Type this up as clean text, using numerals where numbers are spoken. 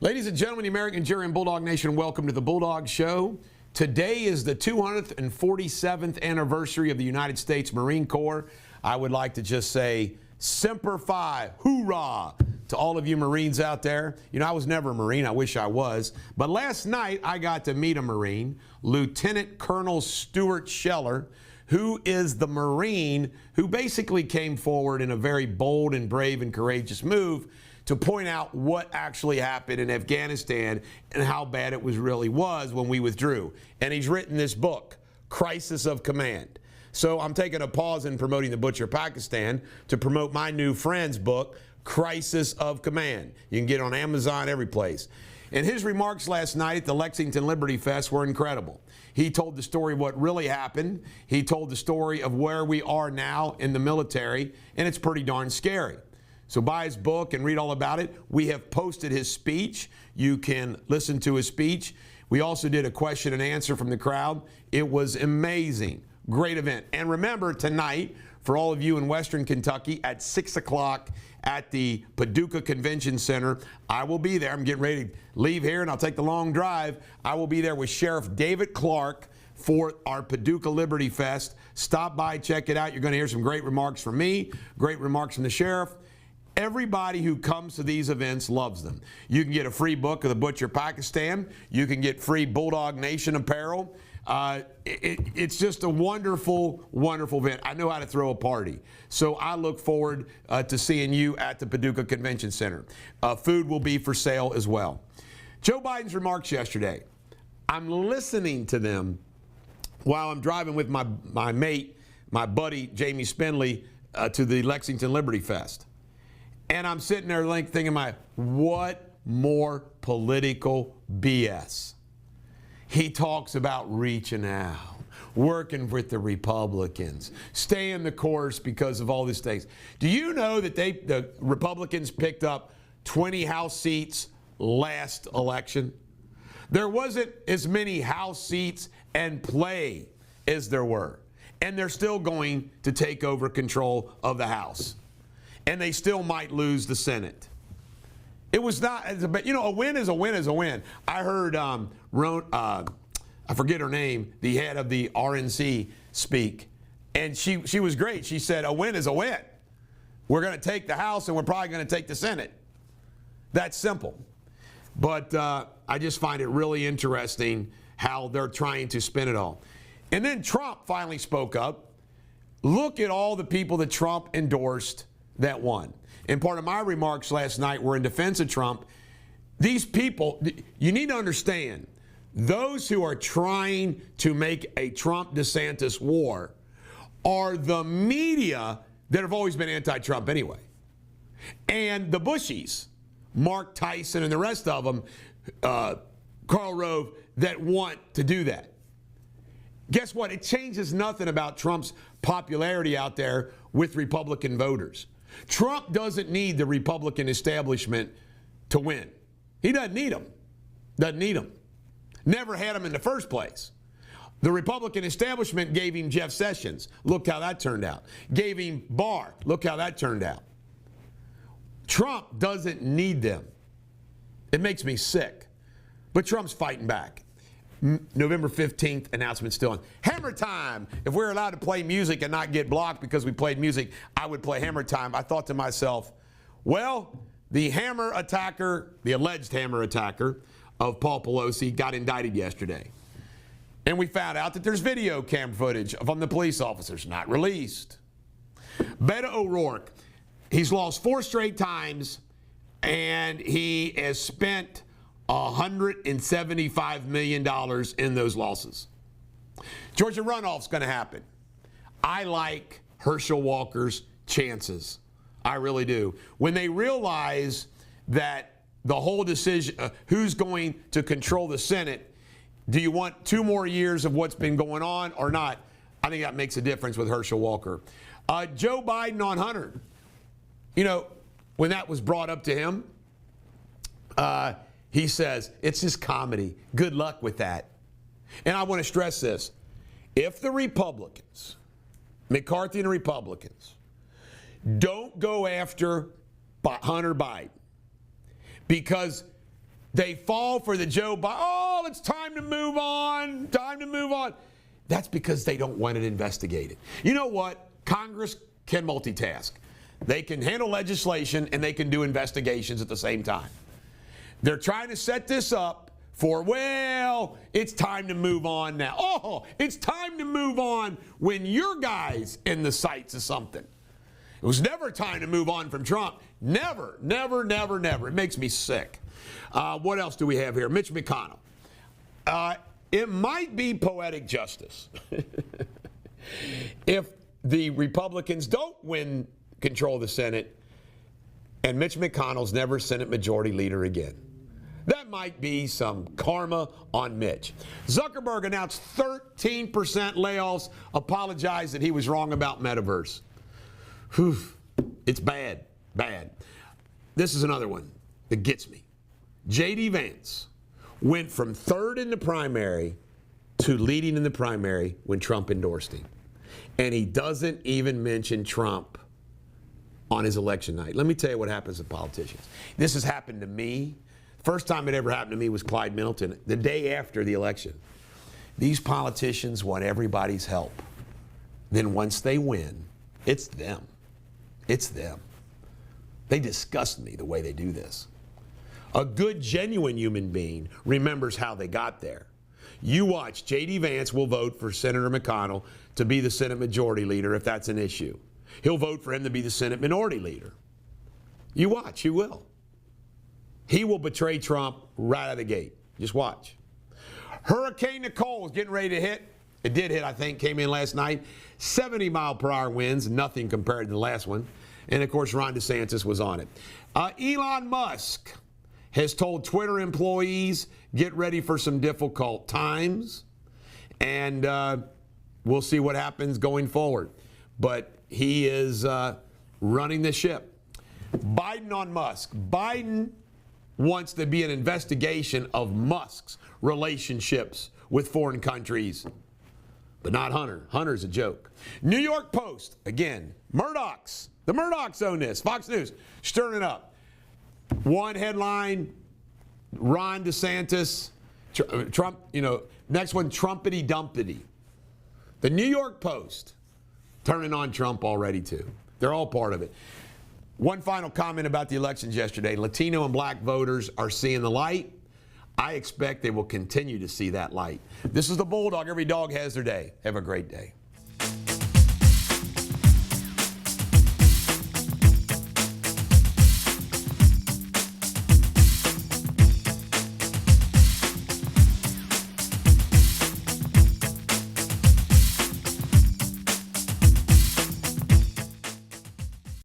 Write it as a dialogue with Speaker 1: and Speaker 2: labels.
Speaker 1: Ladies and gentlemen, the American Jury and Bulldog Nation, welcome to the Bulldog Show. Today is the 247th anniversary of the United States Marine Corps. I would like to just say, Semper Fi, hoorah, to all of you Marines out there. You know, I was never a Marine. I wish I was. But last night, I got to meet a Marine, Lieutenant Colonel Stuart Scheller, who is the Marine who basically came forward in a very bold and brave and courageous move to point out what actually happened in Afghanistan and how bad it really was when we withdrew. And he's written this book, Crisis of Command. So I'm taking a pause in promoting The Butcher Pakistan to promote my new friend's book, Crisis of Command. You can get it on Amazon, every place. And his remarks last night at the Lexington Liberty Fest were incredible. He told the story of what really happened. He told the story of where we are now in the military, and it's pretty darn scary. So buy his book and read all about it. We have posted his speech. You can listen to his speech. We also did a question and answer from the crowd. It was amazing. Great event. And remember, tonight, for all of you in Western Kentucky, at 6 o'clock at the Paducah Convention Center, I will be there. I'm getting ready to leave here, and I'll take the long drive. I will be there with Sheriff David Clark for our Paducah Liberty Fest. Stop by, check it out. You're going to hear some great remarks from me, great remarks from the sheriff. Everybody who comes to these events loves them. You can get a free book of The Butcher Pakistan. You can get free Bulldog Nation apparel. It's just a wonderful, wonderful event. I know how to throw a party. So I look forward to seeing you at the Paducah Convention Center. Food will be for sale as well. Joe Biden's remarks yesterday, I'm listening to them while I'm driving with my mate, my buddy, Jamie Spindley, to the Lexington Liberty Fest. And I'm sitting there thinking, what more political BS? He talks about reaching out, working with the Republicans, staying the course because of all these things. Do you know that the Republicans picked up 20 House seats last election? There wasn't as many House seats and play as there were. And they're still going to take over control of the House. And they still might lose the Senate. It was not, you know, a win is a win is a win. I heard, I forget her name, the head of the RNC speak, and she was great. She said, a win is a win. We're going to take the House, and we're probably going to take the Senate. That's simple. But I just find it really interesting how they're trying to spin it all. And then Trump finally spoke up. Look at all the people that Trump endorsed that won. And part of my remarks last night were in defense of Trump. These people, you need to understand, those who are trying to make a Trump-DeSantis war are the media that have always been anti-Trump anyway. And the Bushies, Mark Tyson and the rest of them, Karl Rove, that want to do that. Guess what? It changes nothing about Trump's popularity out there with Republican voters. Trump doesn't need the Republican establishment to win. He doesn't need them. Doesn't need them. Never had them in the first place. The Republican establishment gave him Jeff Sessions. Look how that turned out. Gave him Barr. Look how that turned out. Trump doesn't need them. It makes me sick. But Trump's fighting back. November 15th, announcement still on. Hammer Time. If we're allowed to play music and not get blocked because we played music, I would play Hammer Time. I thought to myself, well, the hammer attacker, the alleged hammer attacker of Paul Pelosi got indicted yesterday. And we found out that there's video cam footage from the police officers not released. Beto O'Rourke, he's lost 4 straight times, and he has spent $175 million in those losses. Georgia runoff's going to happen. I like Herschel Walker's chances. I really do. When they realize that the whole decision, who's going to control the Senate, do you want 2 more years of what's been going on or not? I think that makes a difference with Herschel Walker. Joe Biden on Hunter. You know, when that was brought up to him, he says, it's just comedy. Good luck with that. And I want to stress this. If the Republicans, McCarthy and the Republicans, don't go after Hunter Biden, because They fall for the Joe Biden, oh, it's time to move on, time to move on. That's because they don't want it investigated. You know what? Congress can multitask. They can handle legislation and they can do investigations at the same time. They're trying to set this up for, well, it's time to move on now. Oh, it's time to move on when your guy's in the sights of something. It was never time to move on from Trump. Never, never, never, never. It makes me sick. What else do we have here? Mitch McConnell. It might be poetic justice if the Republicans don't win control of the Senate and Mitch McConnell's never Senate Majority Leader again. That might be some karma on Mitch. Zuckerberg announced 13% layoffs, apologized that he was wrong about Metaverse. Whew. It's bad, bad. This is another one that gets me. J.D. Vance went from third in the primary to leading in the primary when Trump endorsed him. And he doesn't even mention Trump on his election night. Let me tell you what happens to politicians. This has happened to me. First time it ever happened to me was Clyde Middleton, the day after the election. These politicians want everybody's help. Then once they win, it's them. It's them. They disgust me the way they do this. A good, genuine human being remembers how they got there. You watch, J.D. Vance will vote for Senator McConnell to be the Senate Majority Leader if that's an issue. He'll vote for him to be the Senate Minority Leader. You watch, he will. He will betray Trump right out of the gate. Just watch. Hurricane Nicole is getting ready to hit. It did hit, I think, came in last night. 70-mile-per-hour winds, nothing compared to the last one. And, of course, Ron DeSantis was on it. Elon Musk has told Twitter employees, get ready for some difficult times. And we'll see what happens going forward. But he is running the ship. Biden on Musk. Biden wants to be an investigation of Musk's relationships with foreign countries, but not Hunter. Hunter's a joke. New York Post, again, Murdochs. The Murdochs own this. Fox News, stirring it up. One headline, Ron DeSantis, Trump, next one, Trumpity Dumpity. The New York Post, turning on Trump already too. They're all part of it. One final comment about the elections yesterday. Latino and black voters are seeing the light. I expect they will continue to see that light. This is the Bulldog. Every dog has their day. Have a great day.